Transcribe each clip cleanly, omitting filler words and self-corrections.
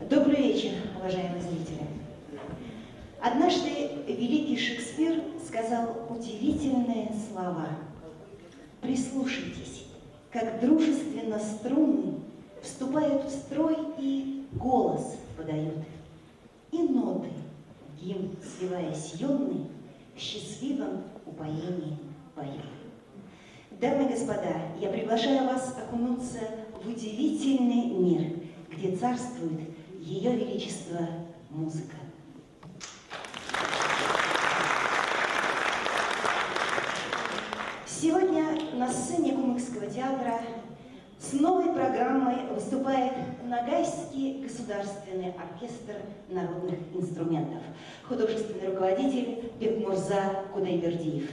Добрый вечер, уважаемые зрители. Однажды великий Шекспир сказал удивительные слова. Прислушайтесь, как дружественно струны вступают в строй и голос подают, и ноты, гимн сливаясь юный, в счастливом упоении поют. Дамы и господа, я приглашаю вас окунуться в удивительный мир, где царствует Ее Величество музыка. Сегодня на сцене Кумыкского театра с новой программой выступает Ногайский государственный оркестр народных инструментов, художественный руководитель Бекмурза Кудайбердиев.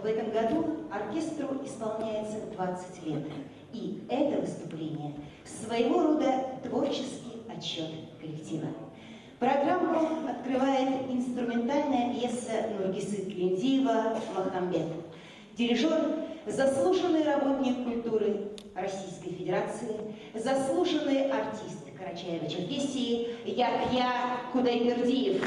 В этом году оркестру исполняется 20 лет, и это выступление своего рода творческий отчет коллектива. Программу открывает инструментальная пьеса Нургисы Клиндиева «Махамбет». Дирижер – заслуженный работник культуры Российской Федерации, заслуженный артист Карачаево-Черкесии Яхья Кудайбердиев.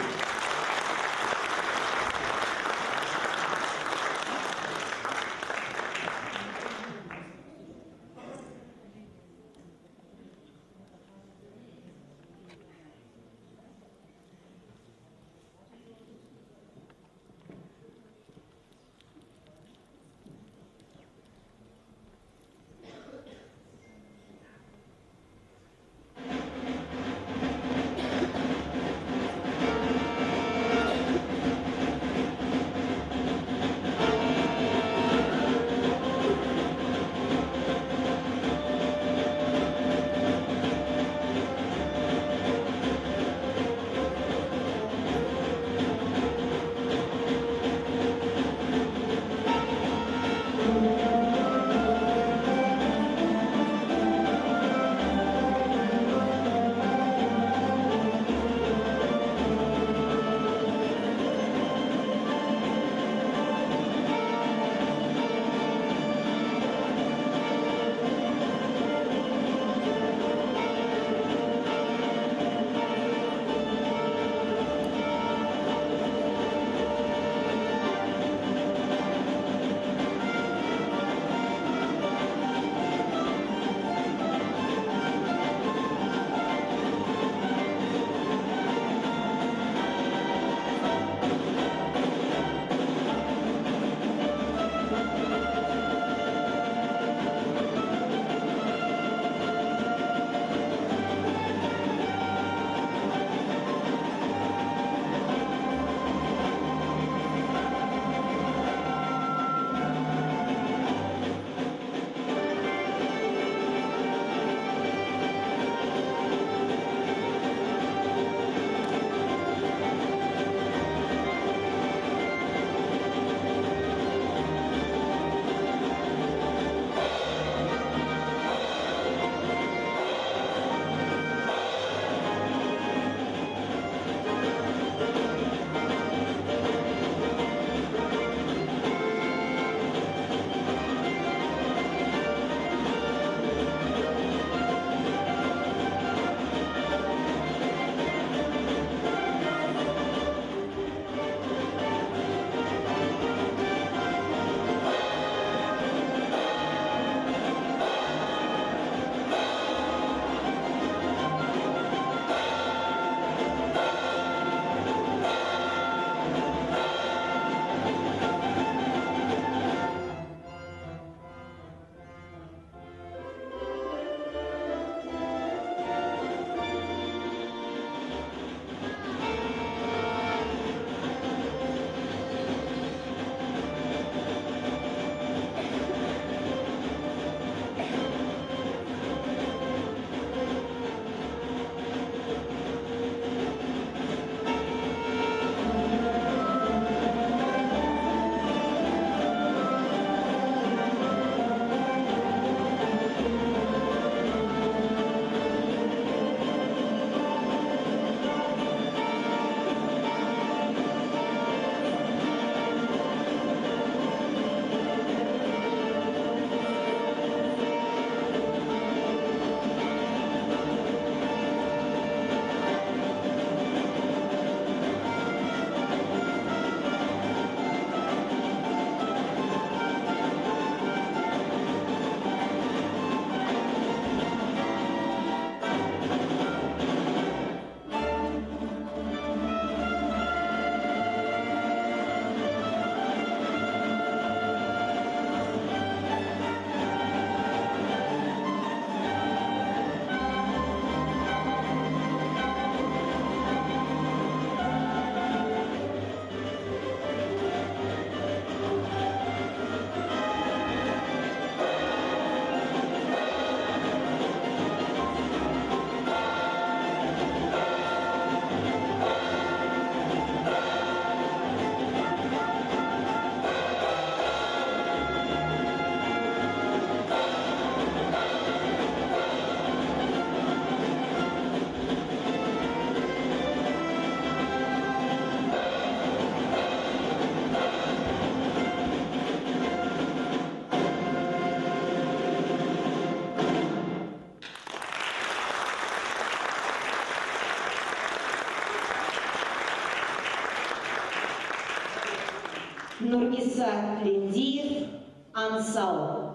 Нургиса Линдиев, Ансау.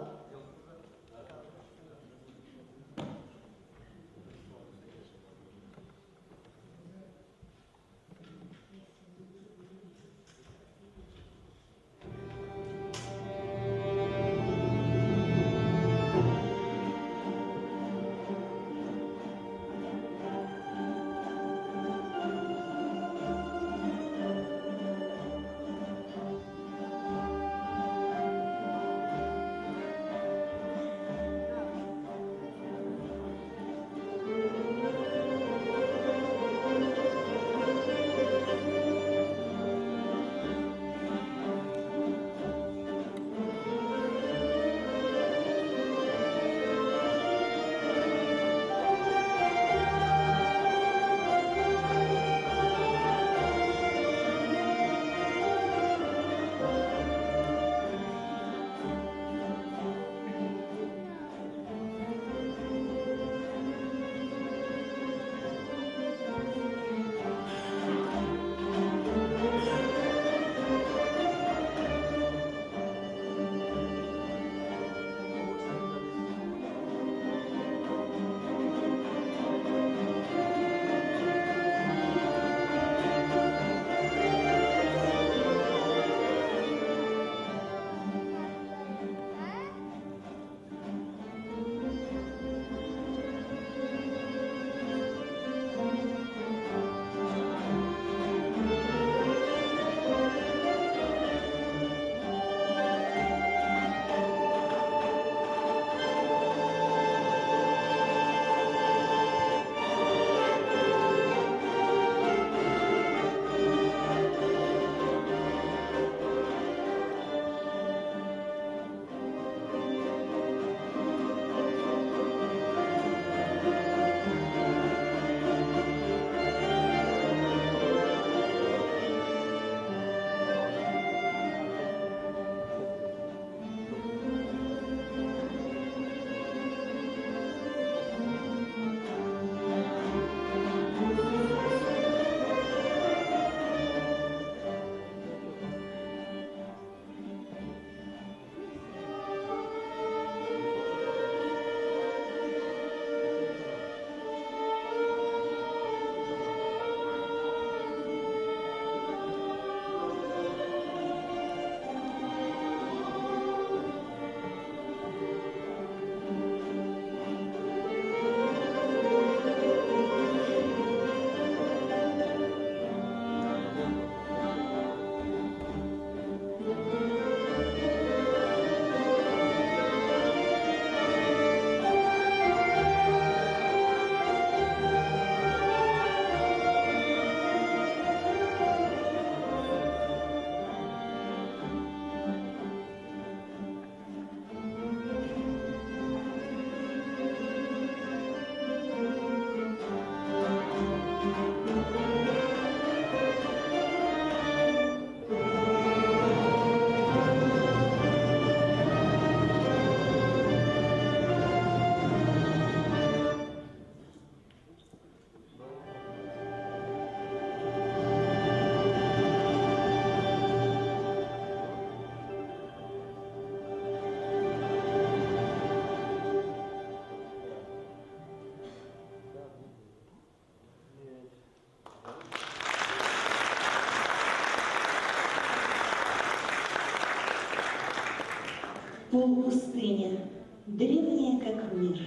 Полупустыня, древняя как мир,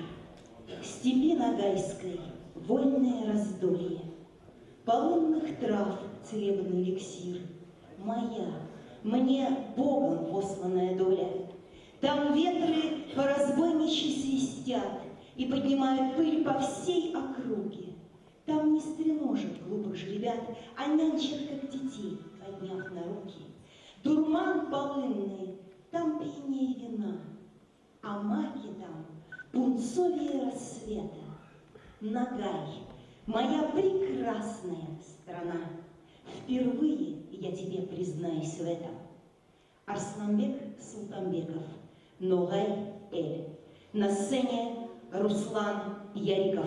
степи Ногайской вольное раздолье, полынных трав целебный эликсир, моя, мне Богом посланная доля. Там ветры по-разбойничьи свистят и поднимают пыль по всей округе. Там не стреножат глупых жеребят, а нянчат, как детей, подняв на руки. Дурман полынный, там пение вина, а маки там пунцовее рассвета. Ногай, моя прекрасная страна, впервые я тебе признаюсь в этом. Арсланбек Султанбеков, Ногай-Эль. На сцене Руслан Яриков.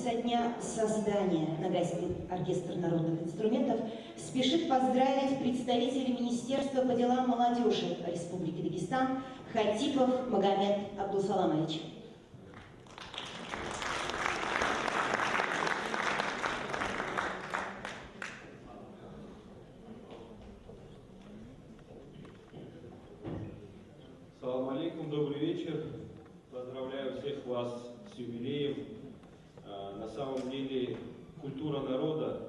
со дня создания Ногайский оркестр народных инструментов спешит поздравить представителей Министерства по делам молодежи Республики Дагестан Хатипов Магомед Абдусаламович. Салам алейкум, добрый вечер. Поздравляю всех вас с юбилеем. На самом деле культура народа,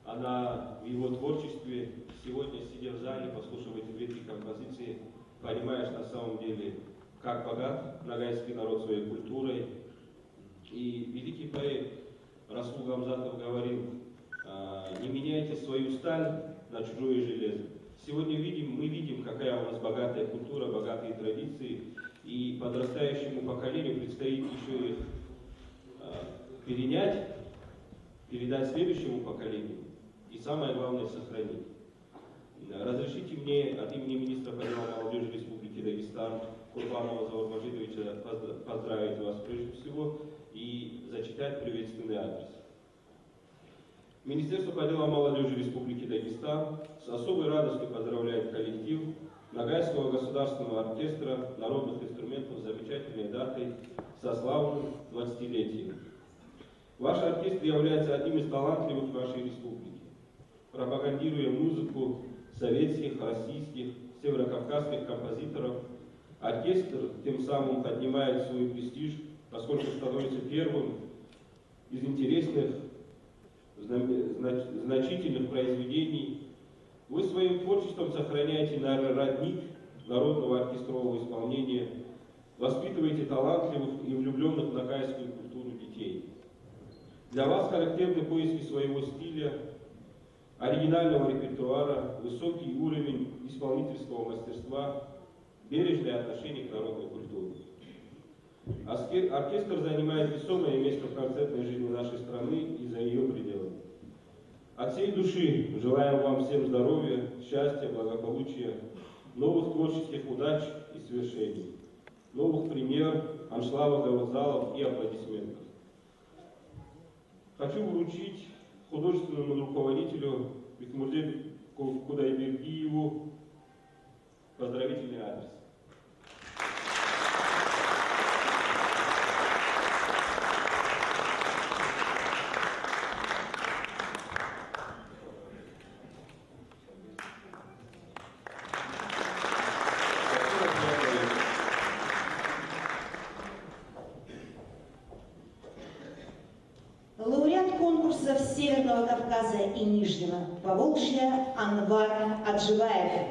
она в его творчестве, сегодня, сидя в зале, послушав эти две-три композиции, понимаешь на самом деле, как богат ногайский народ своей культурой. И великий поэт Расул Гамзатов говорил: не меняйте свою сталь на чужое железо. Сегодня мы видим, какая у нас богатая культура, богатые традиции, и подрастающему поколению предстоит еще их перенять, передать следующему поколению и, самое главное, сохранить. Разрешите мне от имени министра по делам молодежи Республики Дагестан Курбанова Заур Мажидовича поздравить вас прежде всего и зачитать приветственный адрес. Министерство по делам молодежи Республики Дагестан с особой радостью поздравляет коллектив Ногайского государственного оркестра народных инструментов с замечательной датой, со славным 20-летием. Ваш оркестр является одним из талантливых нашей республики, пропагандируя музыку советских, российских, северокавказских композиторов. Оркестр тем самым поднимает свой престиж, поскольку становится первым из интересных, значительных произведений. Вы своим творчеством сохраняете родник народного оркестрового исполнения, воспитываете талантливых и влюбленных в ногайскую культуру детей. Для вас характерны поиски своего стиля, оригинального репертуара, высокий уровень исполнительского мастерства, бережное отношение к народной культуре. Оркестр занимает весомое место в концертной жизни нашей страны и за ее пределами. От всей души желаем вам всем здоровья, счастья, благополучия, новых творческих удач и свершений, новых премьер, аншлагов, залов и аплодисментов. Хочу вручить художественному руководителю Бекмурзе Кудайбергиеву поздравительный адрес. Лауреат конкурсов Северного Кавказа и Нижнего Поволжья Анвар Адживаев.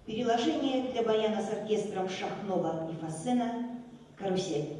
Переложение для баяна с оркестром Шахнова и Фассена «Карусель».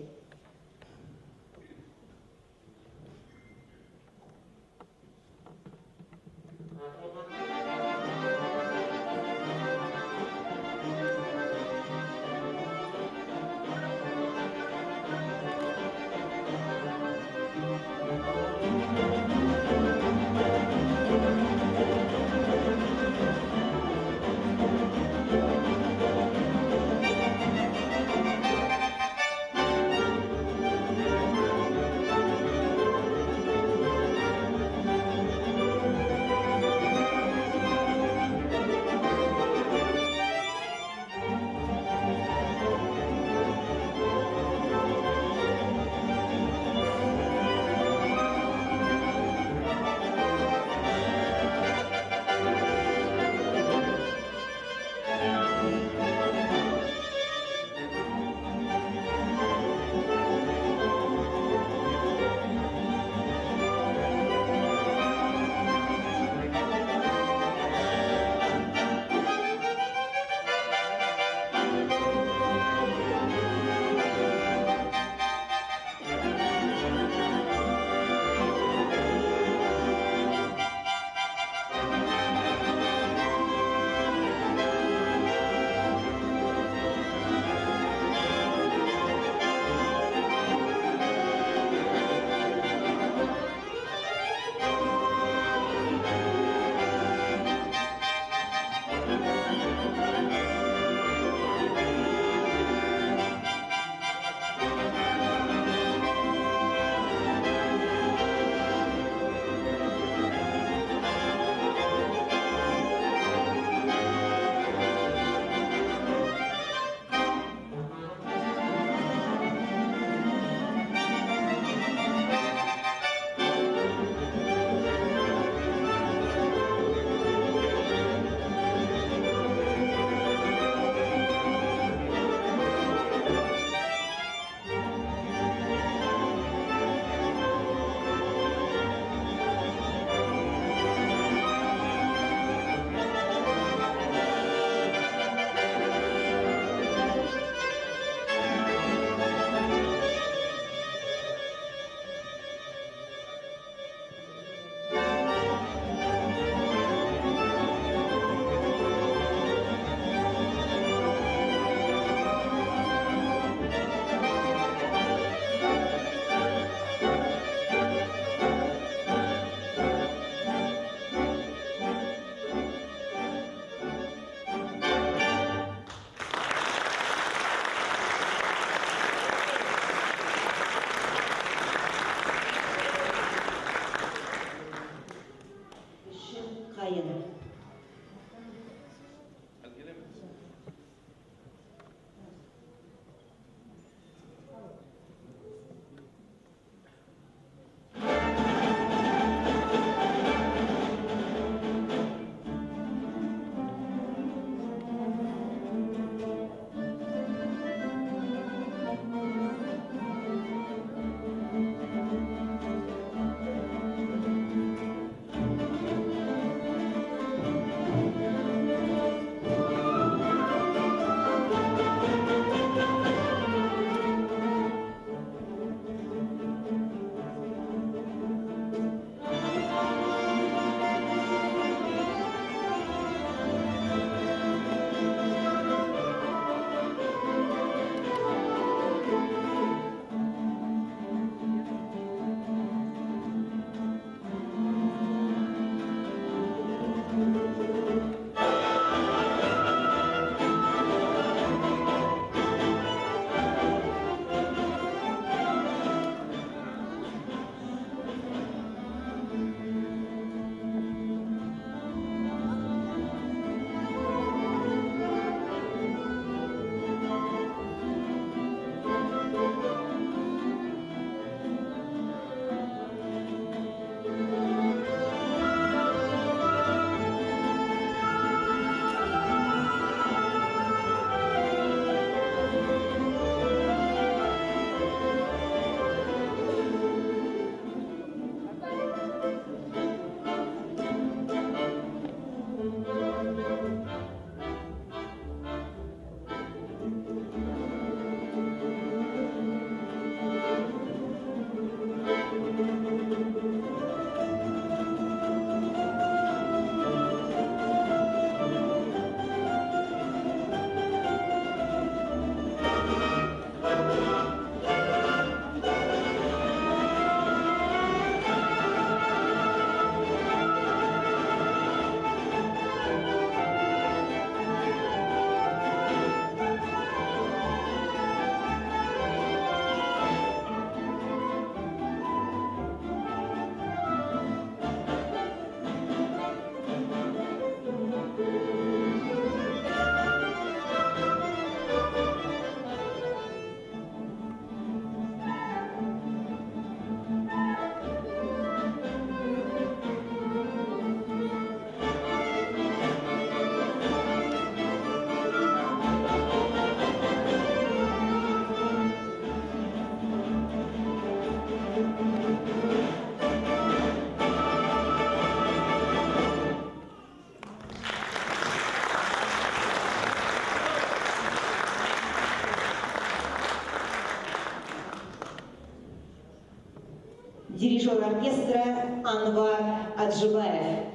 дирижер оркестра Анвар Аджибаев.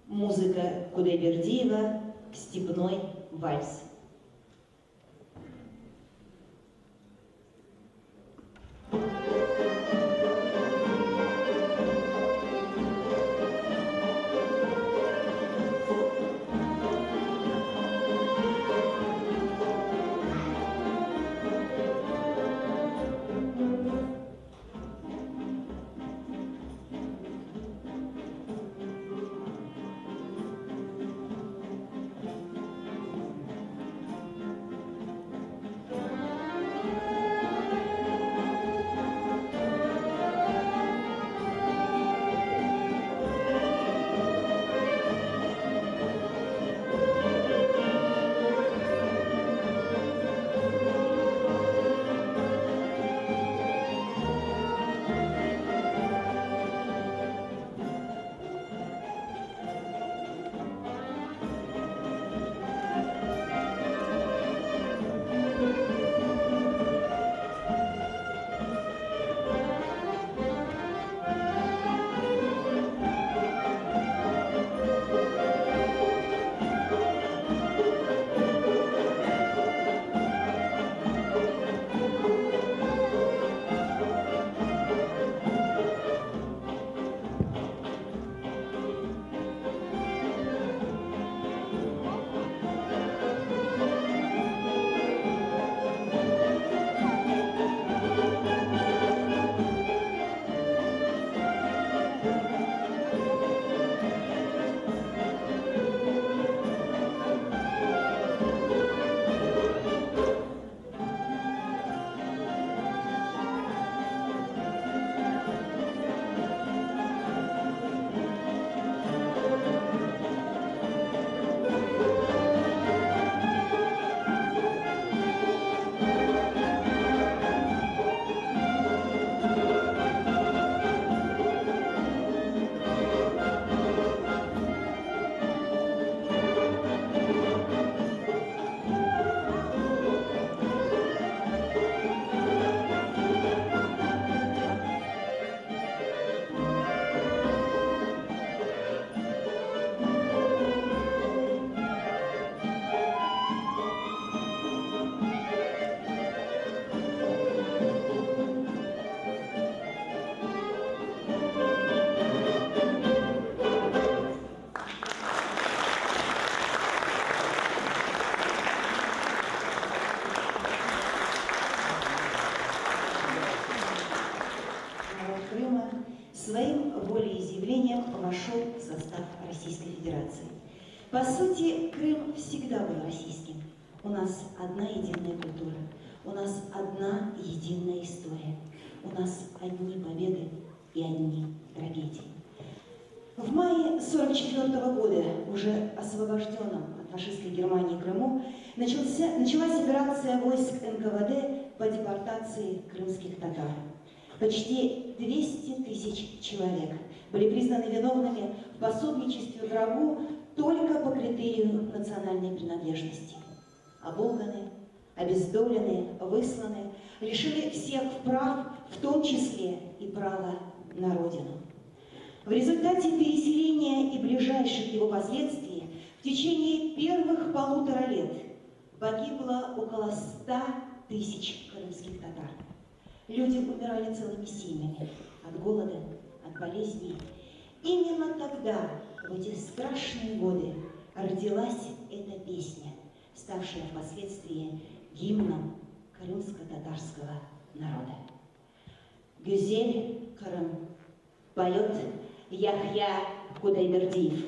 Музыка Кудайбердиева «Степной вальс». Своим волеизъявлением вошел в состав Российской Федерации. По сути, Крым всегда был российским. У нас одна единая культура, у нас одна единая история, у нас одни победы и одни трагедии. В мае 1944 года, уже освобожденном от фашистской Германии Крыму, началась операция войск НКВД по депортации крымских татар. Почти 200 тысяч человек были признаны виновными в пособничестве врагу только по критерию национальной принадлежности. Оболганы, обездолены, высланы, лишили всех прав, в том числе и права на родину. В результате переселения и ближайших его последствий в течение первых 1,5 лет погибло около 100 тысяч крымских татар. Люди умирали целыми семьями от голода, от болезней. Именно тогда, в эти страшные годы, родилась эта песня, ставшая впоследствии гимном крымско-татарского народа. «Гюзель Крым» поет Яхья Кудайбердиев.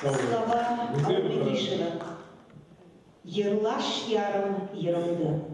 Слова Алтыгишева. Ерлаш ярым ерылды.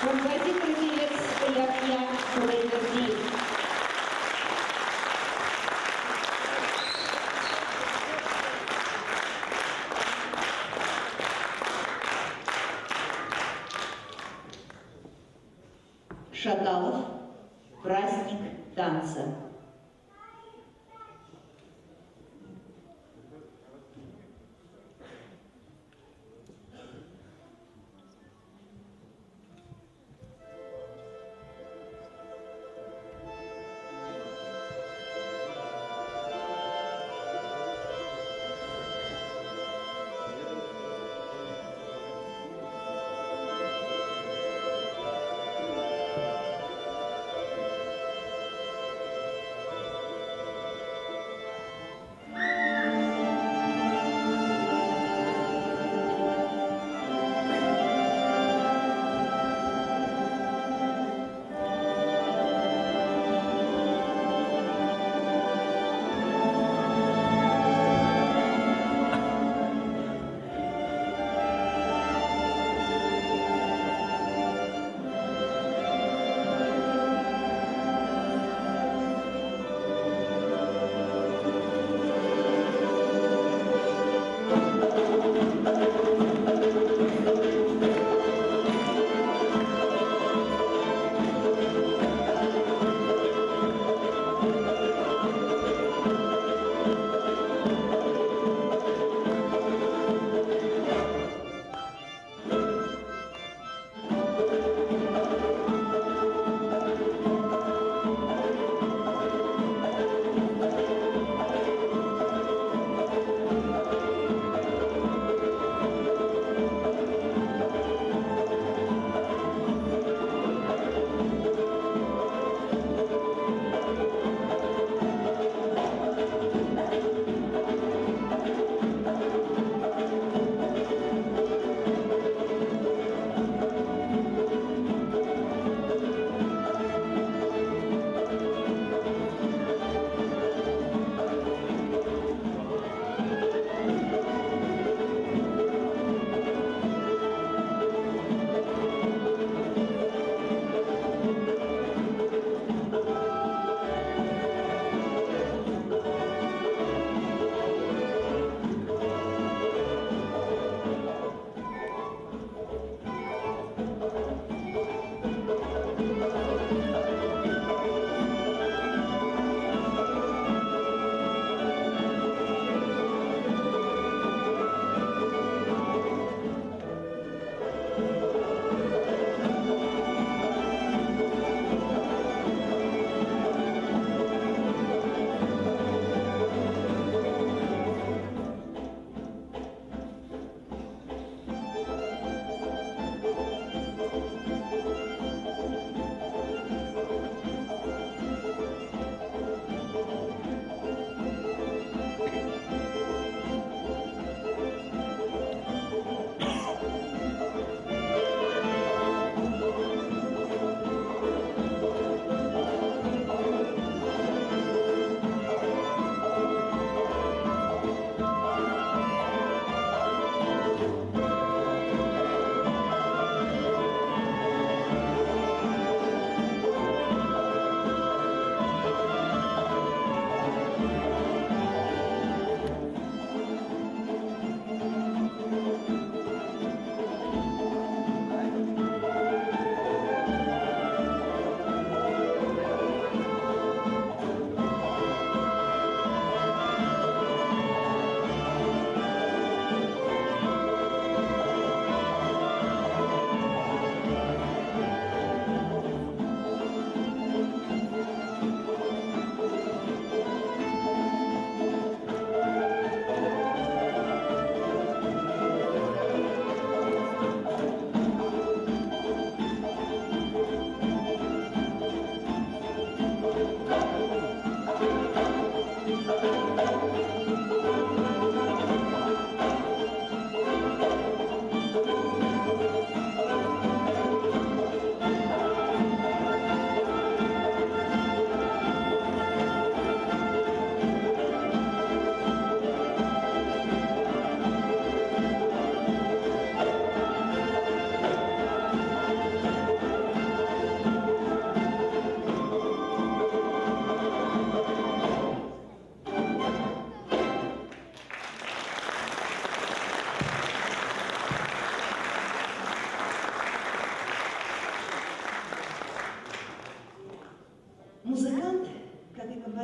Композитор певец Яхья Курайбердиев. Шаталов. Праздник танца.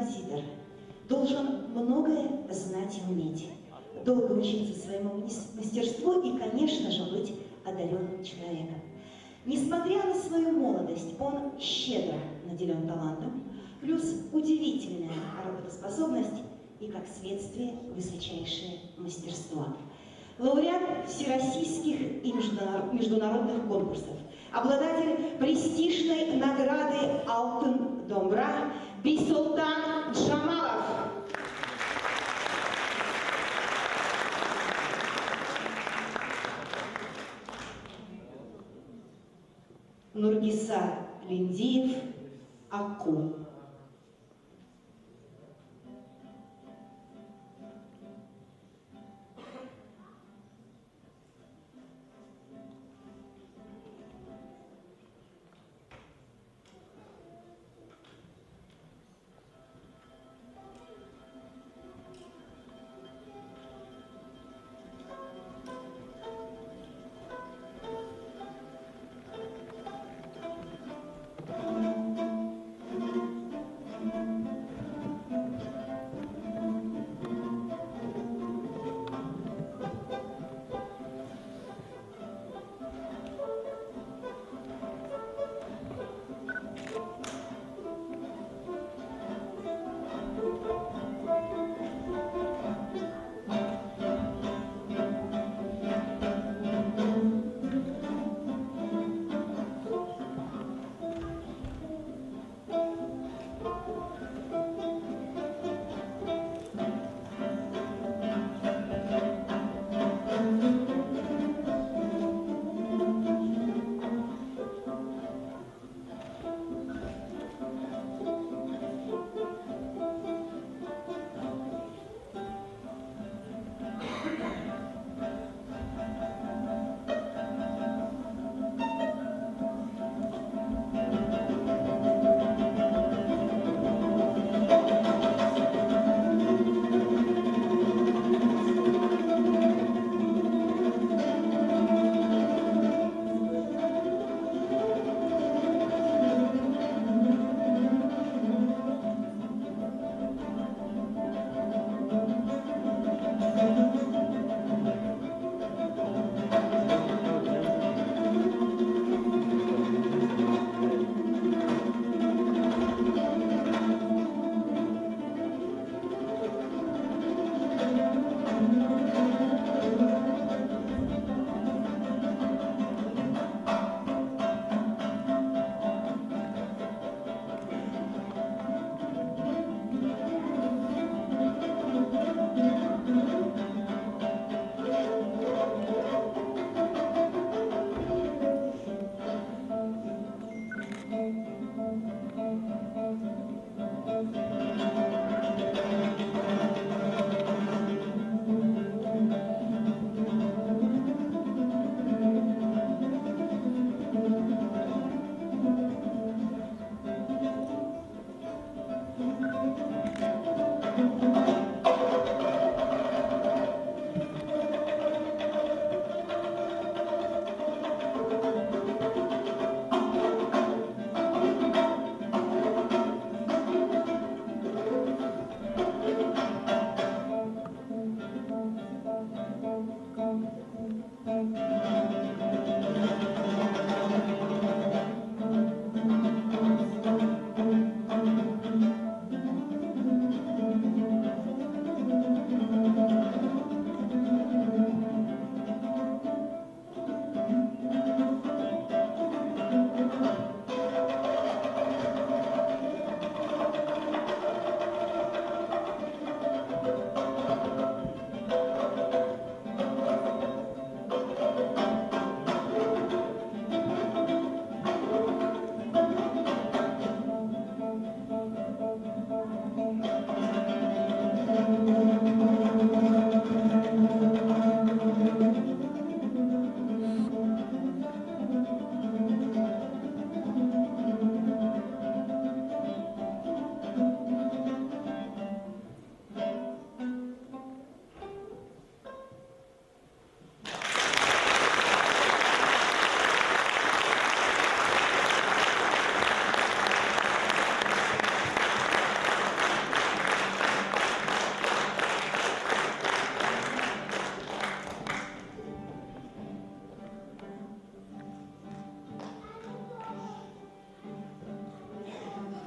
композитор должен многое знать и уметь, долго учиться своему мастерству и, конечно же, быть одаренным человеком. Несмотря на свою молодость, он щедро наделен талантом, плюс удивительная работоспособность и, как следствие, высочайшее мастерство. Лауреат всероссийских и международных конкурсов, обладатель престижной награды «Алтын домбыра» Бейсултан Джамалов. Нургиса Линдиев, Аку.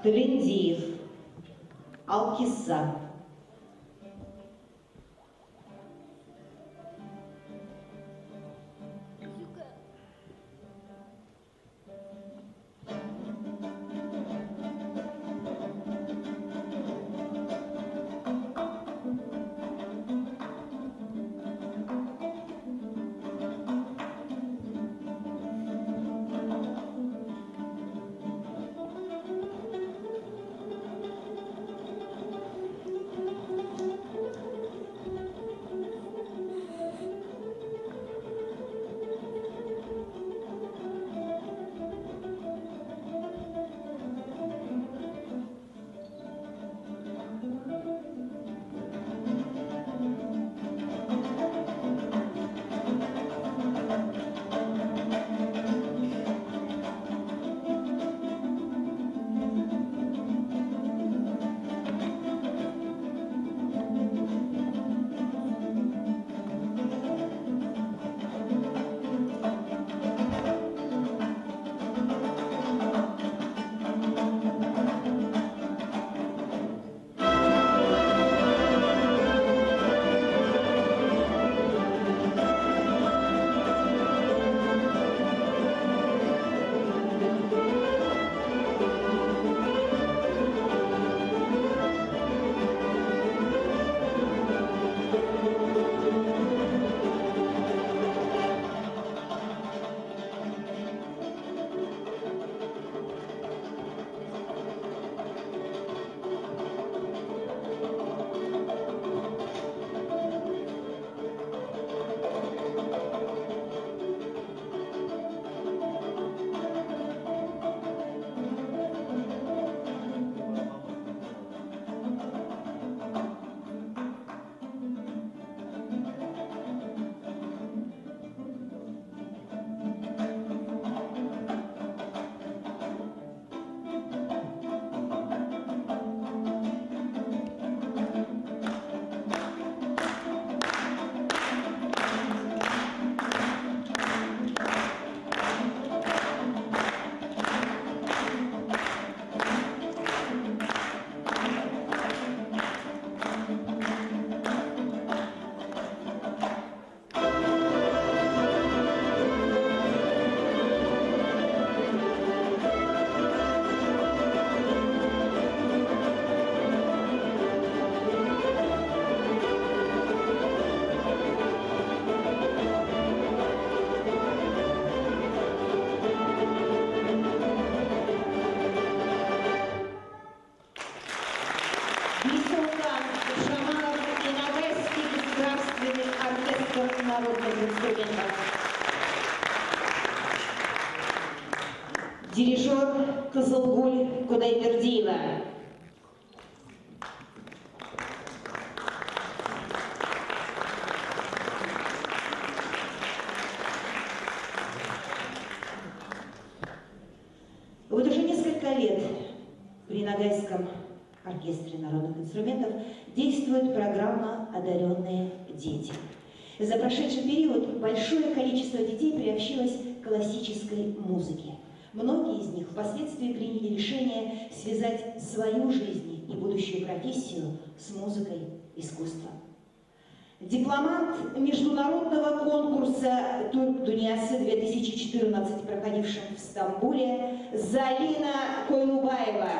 Талендиев, Алкисса. Дирижер Кызылгуль Кудайбердиева. Вот уже несколько лет при Ногайском оркестре народных инструментов действует программа «Одаренные дети». За прошедший период большое количество детей приобщилось к классической музыке. Многие из них впоследствии приняли решение связать свою жизнь и будущую профессию с музыкой искусства. Дипломант международного конкурса «Турк Дуньясы» 2014, проходившем в Стамбуле, Залина Койлубаева.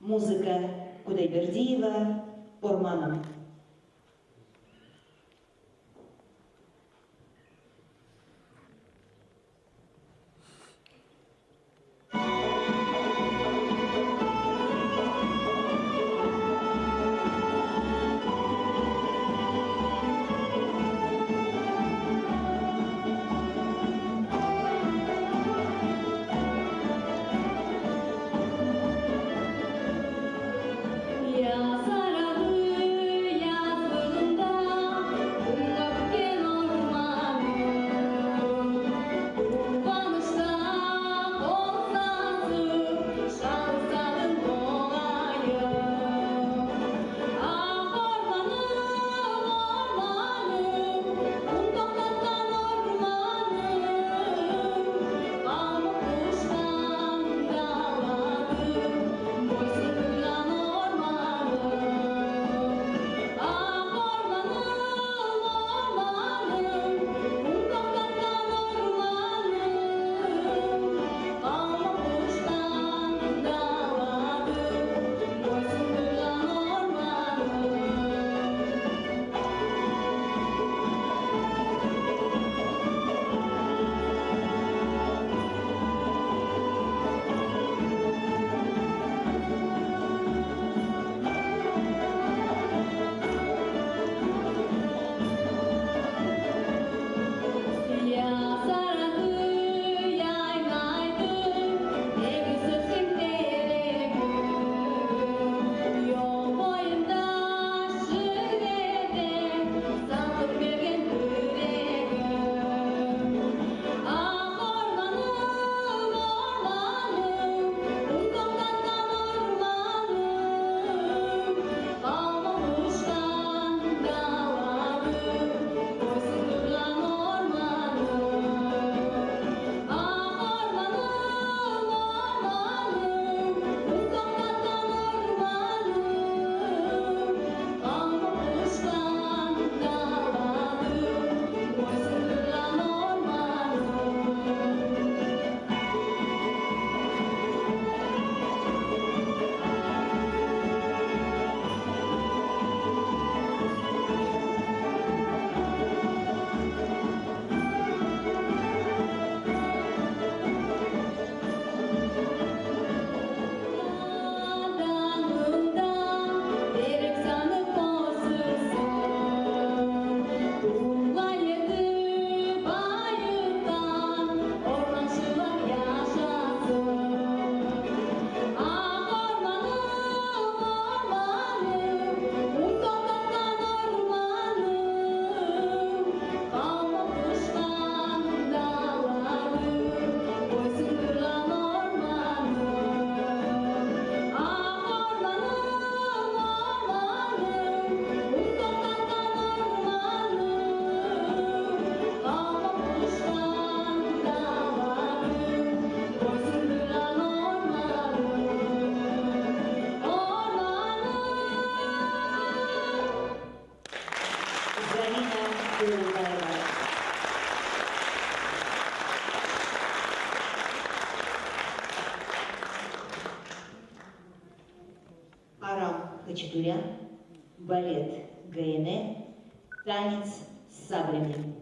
Музыка Кудайбердиева «Орманом». Я Хачатурян, балет ГН, танец с саблями.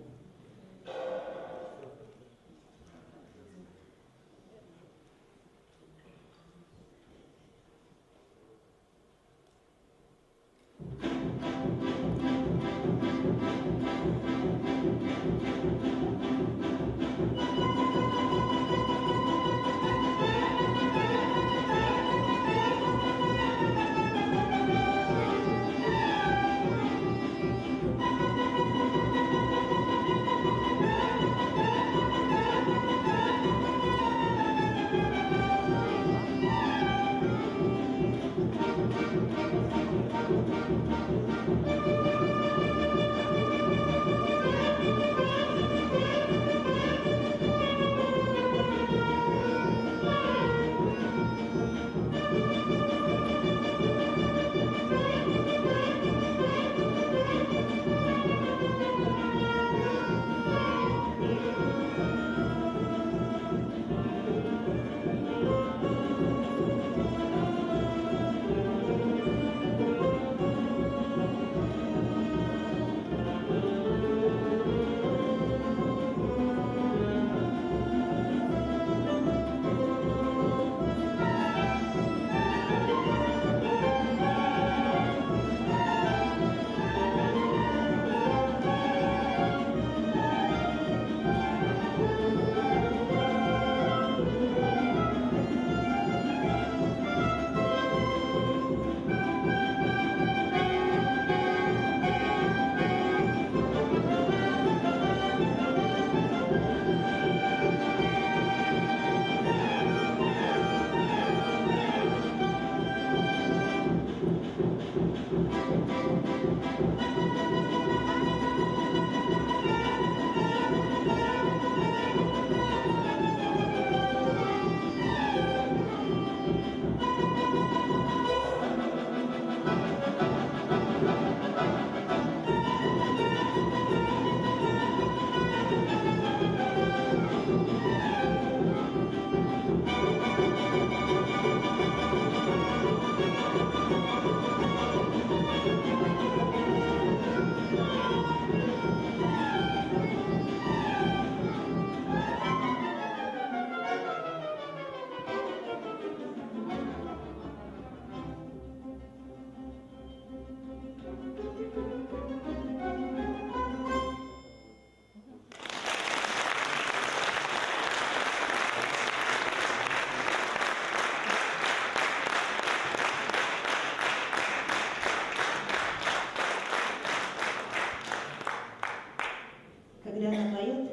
Когда она поет,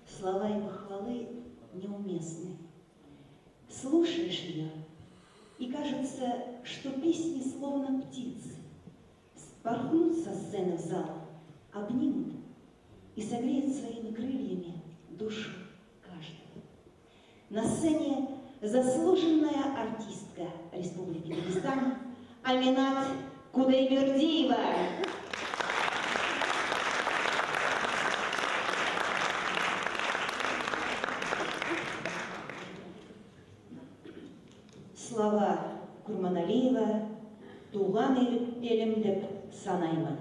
слова и похвалы неуместны. Слушаешь ее, и кажется, что песни словно птицы спорхнут со сцены в зал, обнимут и согреют своими крыльями душу каждого. На сцене заслуженная артистка Республики Дагестан Аминат Кудайбердиева. Слова Курманалиева туған елім деп санаймын.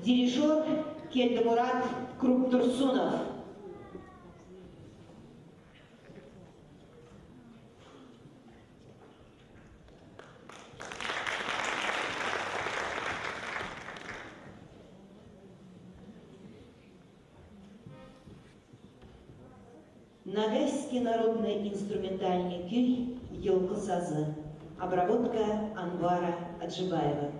Дирижер Келдимурат Круптурсунов. Ногайский народный инструментальный күй «Елка сазы». Обработка Анвара Аджибаева.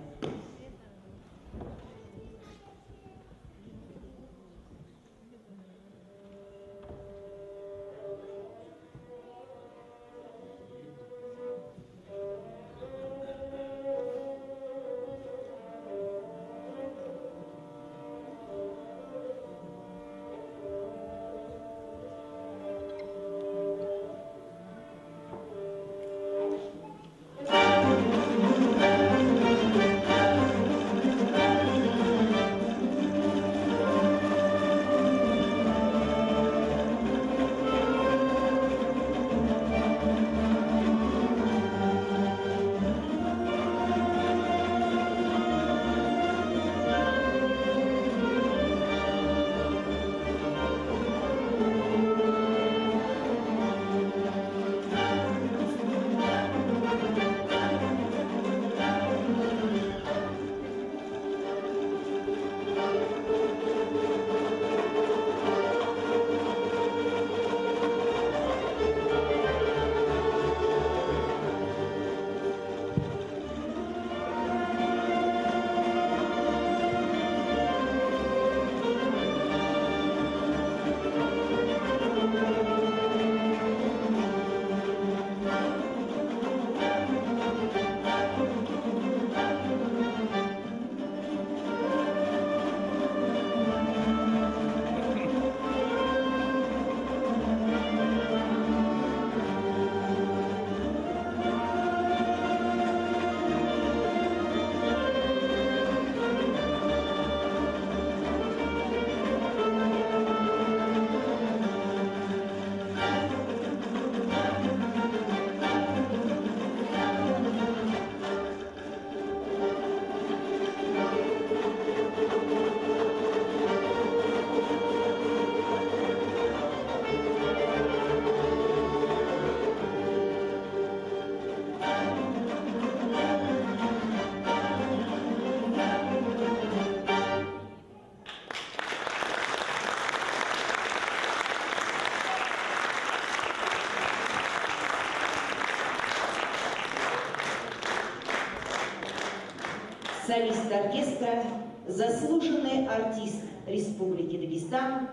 Солист оркестра, заслуженный артист Республики Дагестан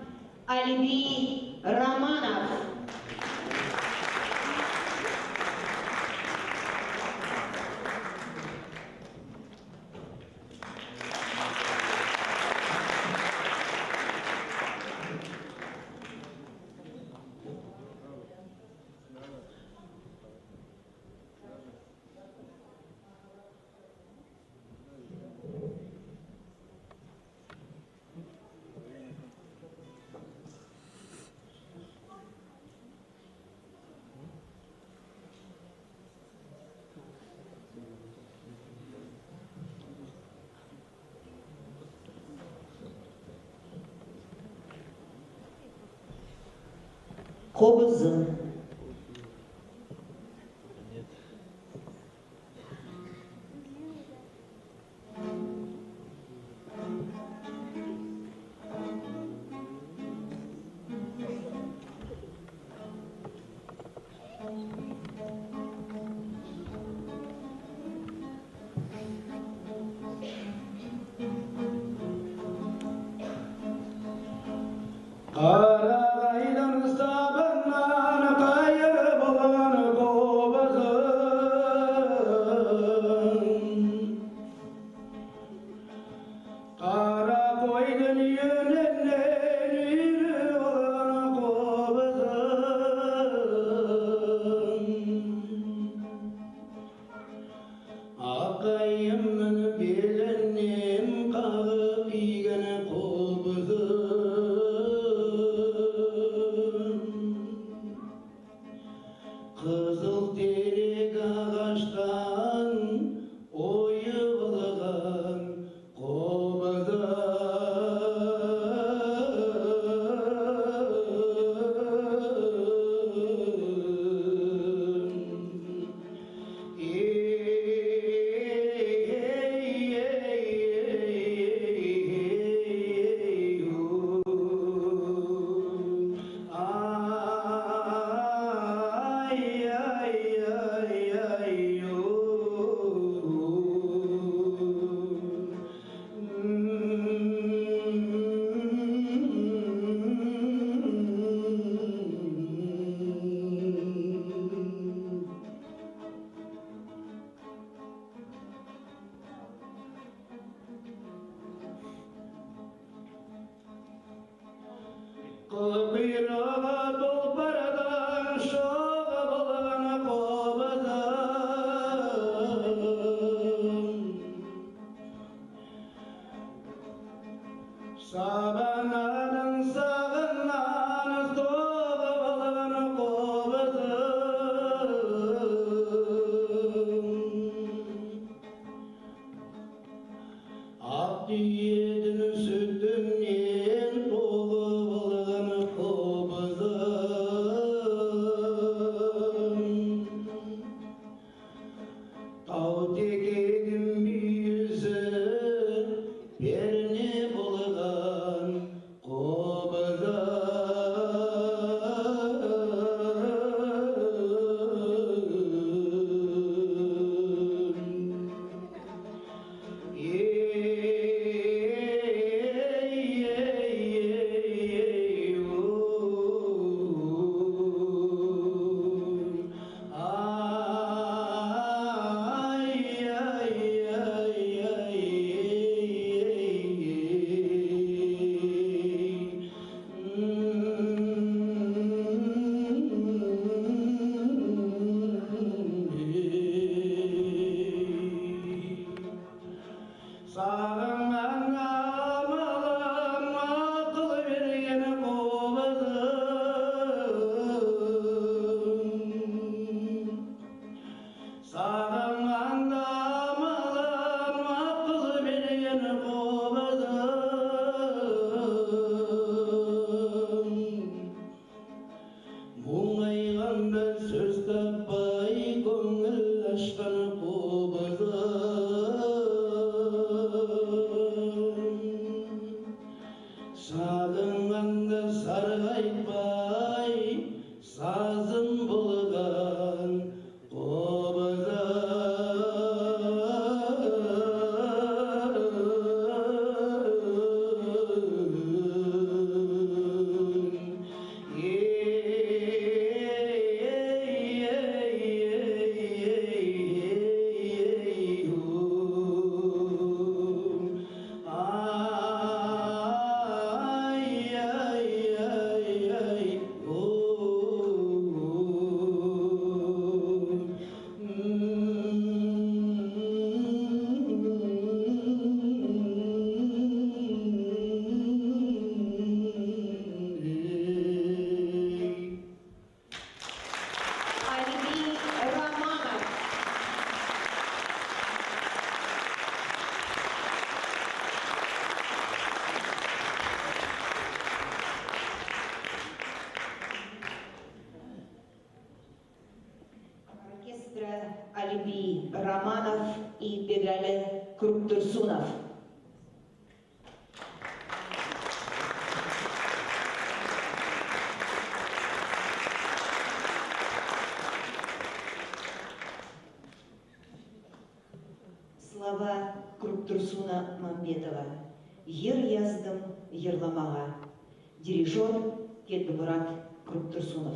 Алибий Романов. Кобызы. Oyuğlagan kobada Kıyrağa dolparadan şoğa balana kovadan Sabanadan sağınan soğa balana kovadan Abdiyedin sütünden doğulan kobazan Tau tekedim bir yüzü Perni bulgan Sağından amalan akıl vergen kovadın Sağından amalan akıl vergen kovadın Muңайғанда сөз таппай көңіл ашқан қобызым Сағынғанда сарғайтпай сазын болған қобызым Алибий Романов. Оркестра Алибий Романов и Бегали Круктурсунов. Слова Круктурсуна Мамбетова. Ер яздым ерламаға. Дирижер Кедмурат Круктурсунов.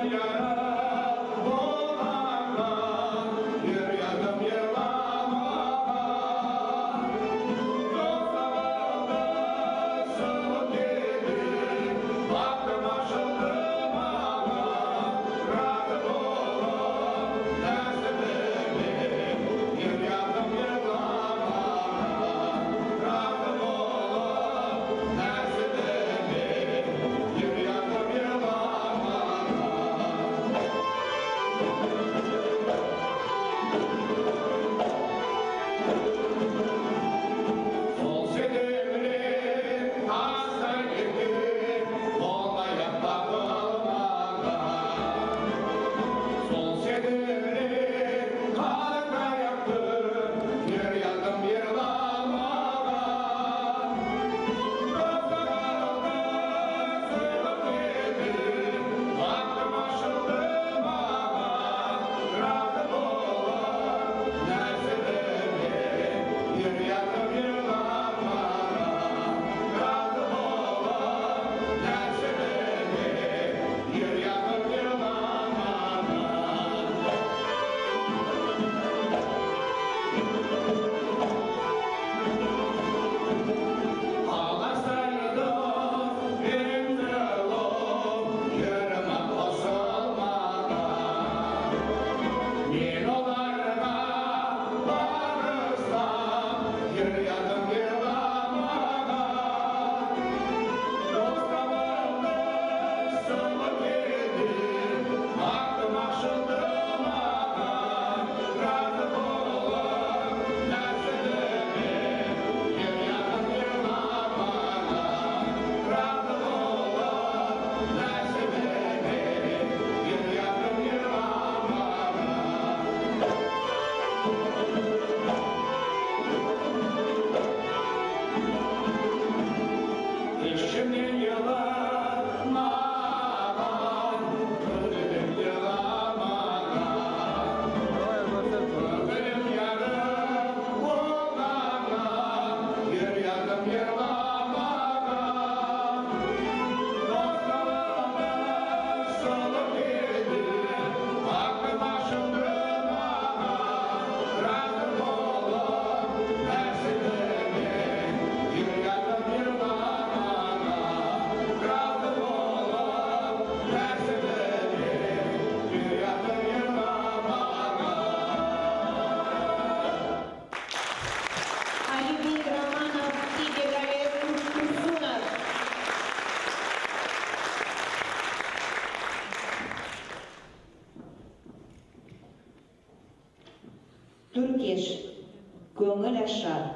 Yara Түркеш, көңіл ашар.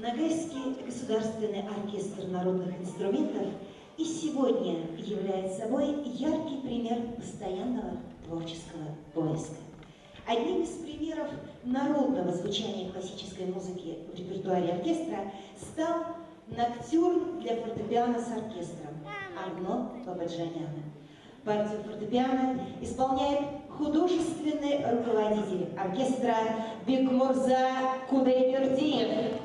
Ногайский государственный оркестр народных инструментов и сегодня является собой яркий пример постоянного творческого поиска. Одним из примеров народного звучания классической музыки в репертуаре оркестра стал «Ноктюрн для фортепиано с оркестром» Арно Бабаджаняна. Партию фортепиано исполняет художественный руководитель оркестра Бекмурза Кудайбердиев.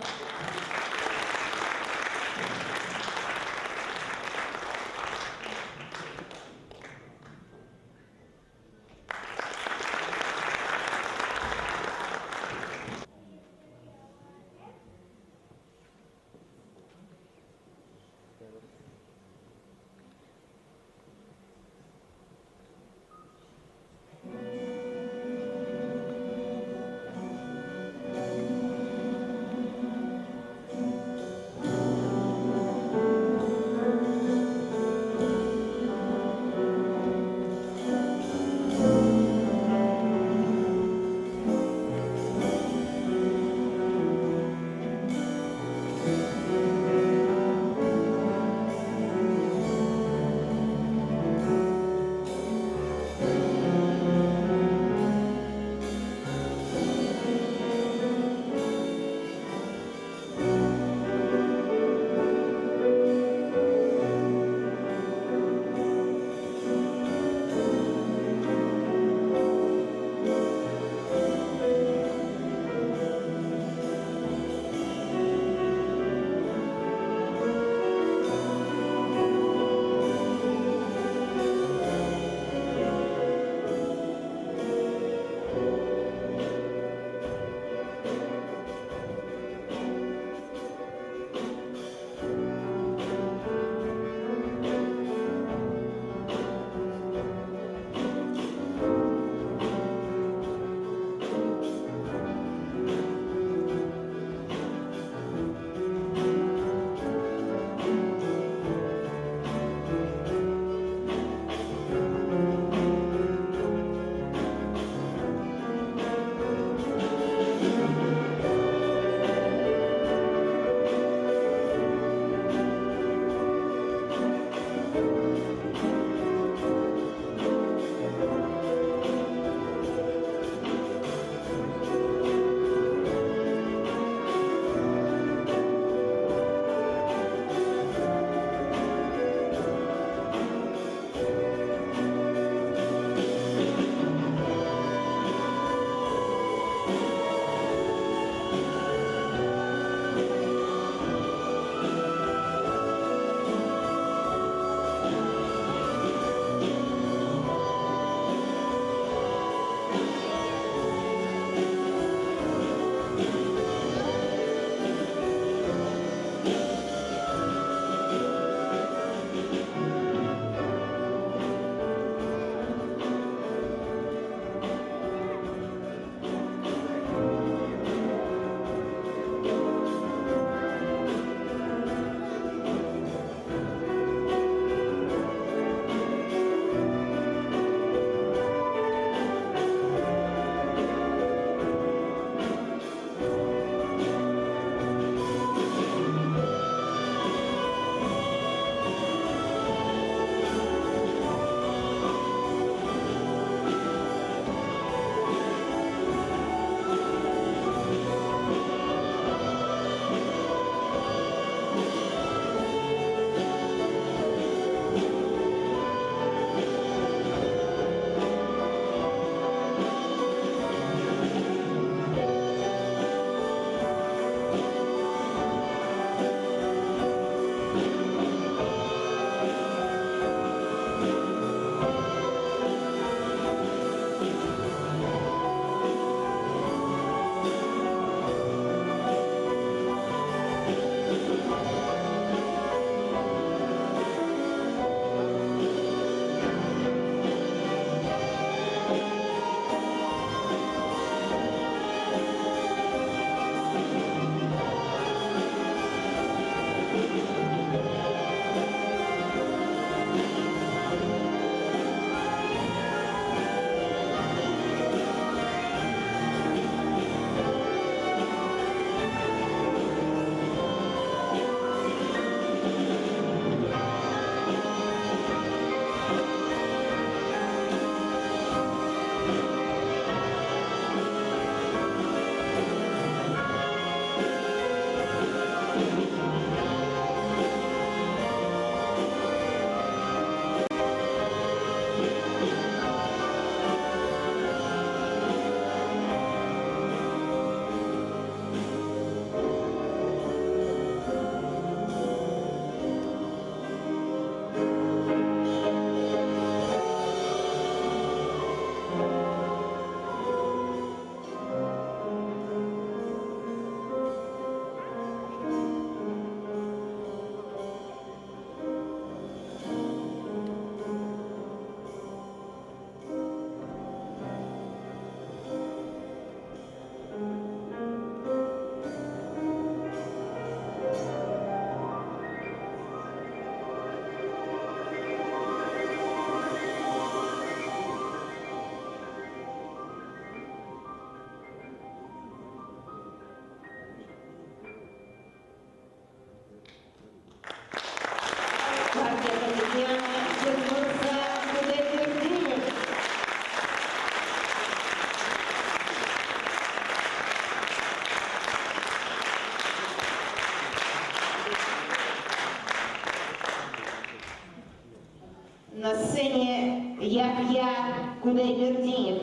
Кудайбердиев.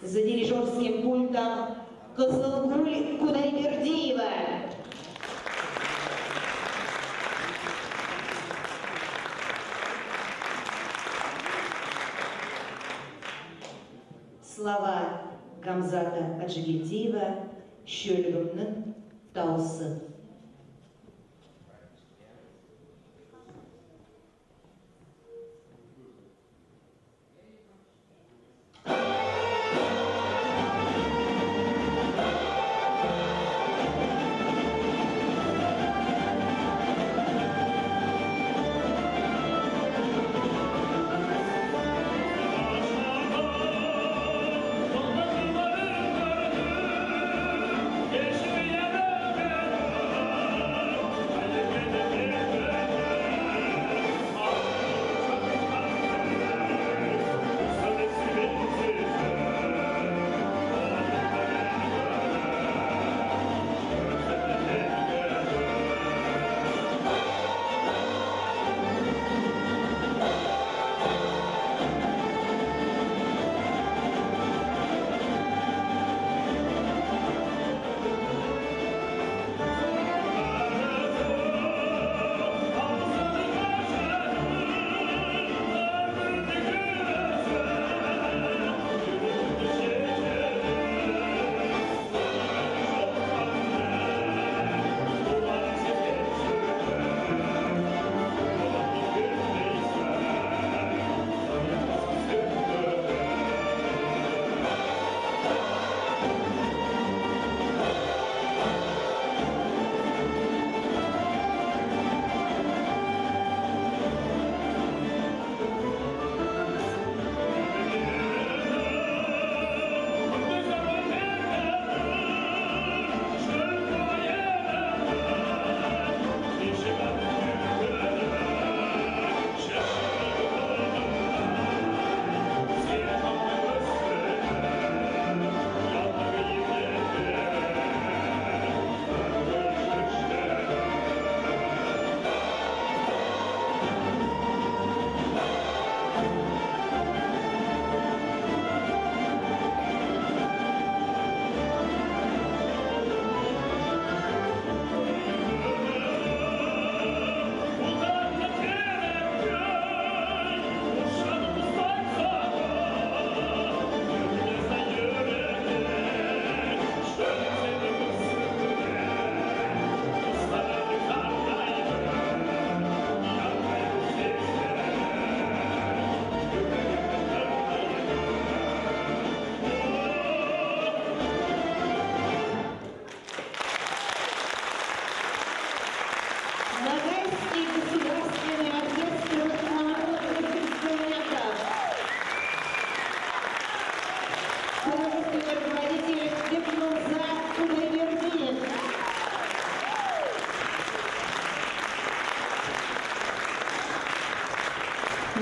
За дирижерским пультом Кызылгуль Кудайбердиева. Слова Гамзата Аджигельдиева «Шөлігімнің дауысы».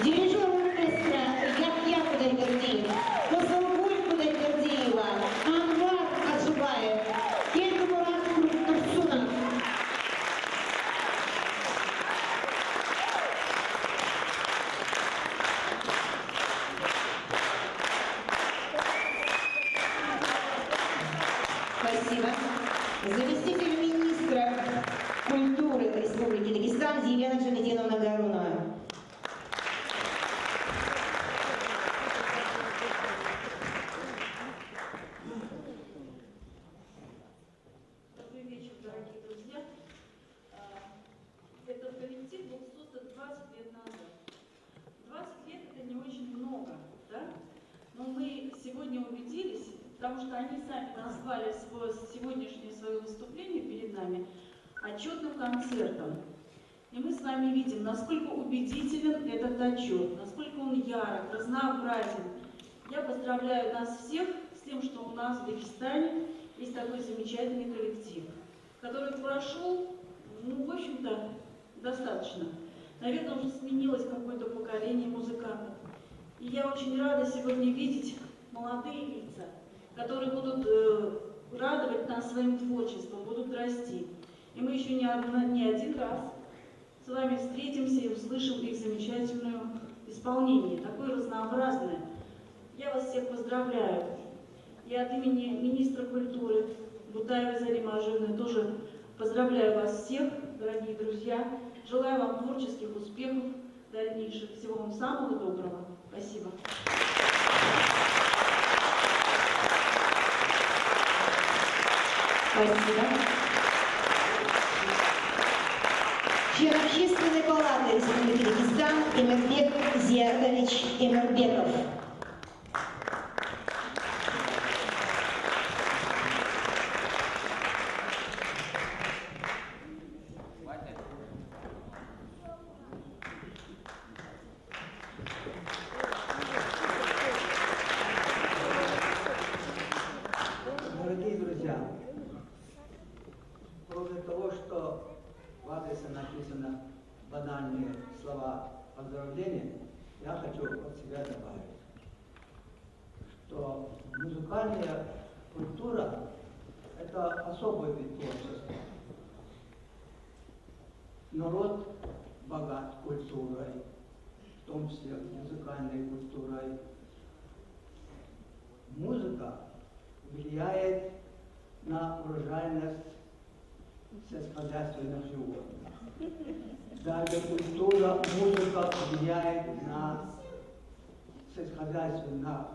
Дирижер оркестра Яхья Кудайбердиев, Кызылгуль Кудайбердиева, Анвар Аджубаев, Кельмурат Турсунов. Спасибо. Заместитель министра культуры Республики Дагестан Елена Джанетиновна Гарунова. Добрый вечер, дорогие друзья. Этот коллектив был создан 20 лет назад. 20 лет это не очень много, да? Но мы сегодня убедились, потому что они сами назвали сегодняшнее свое выступление перед нами отчетным концертом. И мы с вами видим, насколько убедителен этот отчет, насколько он ярок, разнообразен. Я поздравляю нас всех с тем, что у нас в Дагестане есть такой замечательный коллектив, который прошел, ну, в общем-то, достаточно. Наверное, уже сменилось какое-то поколение музыкантов. И я очень рада сегодня видеть молодые лица, которые будут радовать нас своим творчеством, будут расти. И И мы еще не один раз с вами встретимся и услышим их замечательное исполнение, такое разнообразное. Я вас всех поздравляю. Я от имени министра культуры Бутаевой Заримы Ажиевны тоже поздравляю вас всех, дорогие друзья. Желаю вам творческих успехов дальнейших. Всего вам самого доброго. Спасибо. Спасибо. Член Общественной палаты Республики Дагестан Эмирбек Зиардович Эмирбеков. Дорогие друзья, кроме того, что в адресе написано банальные слова поздравления, я хочу от себя добавить, что музыкальная культура – это особый вид творчества. Народ богат культурой, в том числе музыкальной культурой. Музыка влияет на урожайность сельскохозяйственных животных. Даже культура, музыка влияет на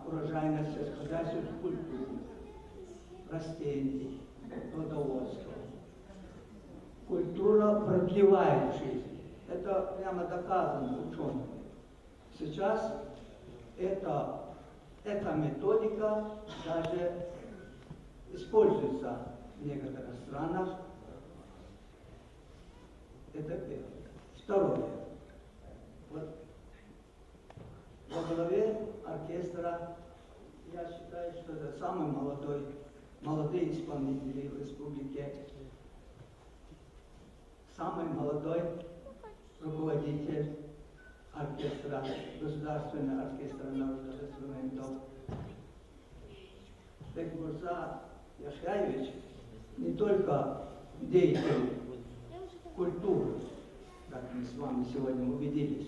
урожайность сельскохозяйственных культур, растений, плодоводства. Культура продлевает жизнь. Это прямо доказано учеными. Сейчас эта методика даже используется в некоторых странах. Это первое. Второе. Вот во главе оркестра, я считаю, что это самый молодые исполнители в республике, самый молодой руководитель оркестра, Государственного оркестра народных инструментов. Бекмурза Яхяевич не только деятель культуры, как мы с вами сегодня убедились,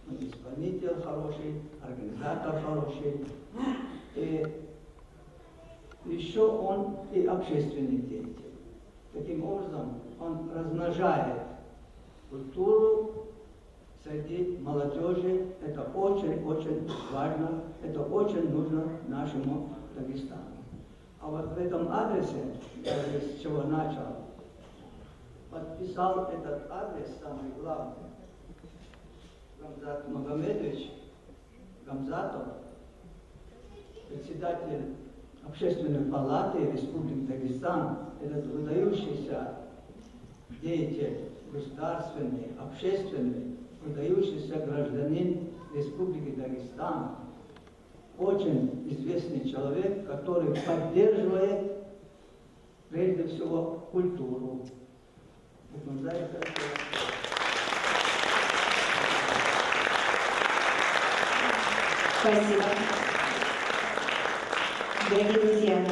но исполнитель хороший, организатор хороший, и еще он и общественный деятель. Таким образом, он размножает культуру среди молодежи. Это очень-очень важно, это очень нужно нашему Дагестану. А вот в этом адресе, я с чего начал, подписал этот адрес самый главный Гамзат Магомедович Гамзатов, председатель Общественной палаты Республики Дагестан, этот выдающийся деятель государственный, общественный, выдающийся гражданин Республики Дагестан, очень известный человек, который поддерживает прежде всего культуру. Спасибо. Дорогие друзья,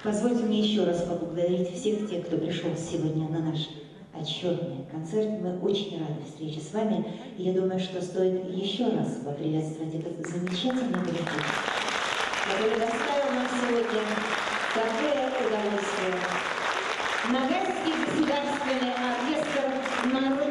позвольте мне еще раз поблагодарить всех тех, кто пришел сегодня на наш отчетный концерт. Мы очень рады встрече с вами. И я думаю, что стоит еще раз поприветствовать этот замечательный коллектив, который доставил нам сегодня такое удовольствие. Ногайский государственный оркестр народа